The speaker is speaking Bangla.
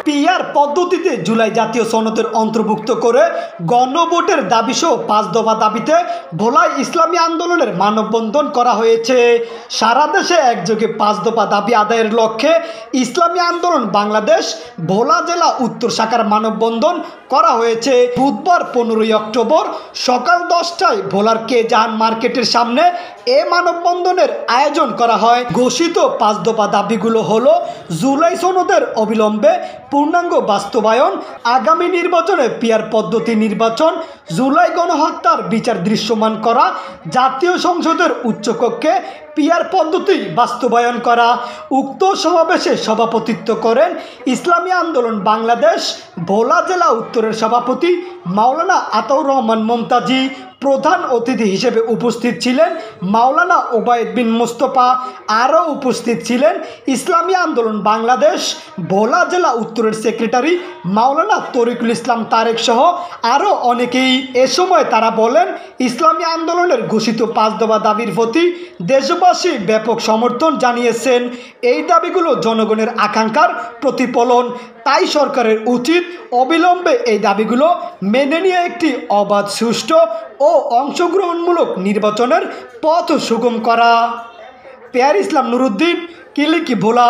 পিআর পদ্ধতিতে জুলাই জাতীয় সনদের অন্তর্ভুক্ত করে গণভোটের দাবিসহ 5 দফা দাবিতে ভোলায় ইসলামী আন্দোলনের মানববন্ধন করা হয়েছে। সারা দেশে একযোগে 5 দফা দাবি আদায়ের লক্ষ্যে ইসলামী আন্দোলন বাংলাদেশ ভোলা জেলা উত্তর শাখার মানববন্ধন করা হয়েছে। বুধবার 15 অক্টোবর সকাল 10টায় ভোলার কে জাহান মার্কেটের সামনে এ মানববন্ধনের আয়োজন করা হয়। ঘোষিত 5 দফা দাবিগুলো হলো জুলাই সনদের অবিলম্বে পূর্ণাঙ্গ বাস্তবায়ন, আগামী নির্বাচনে পিআর পদ্ধতি নির্বাচন, জুলাই গণহত্যার বিচার দৃশ্যমান করা, জাতীয় সংসদের উচ্চকক্ষে পিআর পদ্ধতি বাস্তবায়ন করা। উক্ত সমাবেশে সভাপতিত্ব করেন ইসলামী আন্দোলন বাংলাদেশ ভোলা জেলা উত্তরের সভাপতি মাওলানা আতাউর রহমান মমতাজি। প্রধান অতিথি হিসেবে উপস্থিত ছিলেন মাওলানা ওবায়দ বিন মোস্তফা। আরও উপস্থিত ছিলেন ইসলামী আন্দোলন বাংলাদেশ ভোলা জেলা উত্তরের সেক্রেটারি মাওলানা তরিকুল ইসলাম তারেক সহ আরও অনেকেই। এ সময় তারা বলেন, ইসলামী আন্দোলনের ঘোষিত 5 দফা দাবির প্রতি দেশবাসী ব্যাপক সমর্থন জানিয়েছেন। এই দাবিগুলো জনগণের আকাঙ্ক্ষার প্রতিফলন। তাই সরকারের উচিত অবিলম্বে এই দাবিগুলো মেনে নিয়ে একটি অবাধ, সুষ্ঠু ও অংশগ্রহণমূলক নির্বাচনের পথ সুগম করা। পেয়ার ইসলাম নুরুদ্দিন, কিলিকি ভোলা।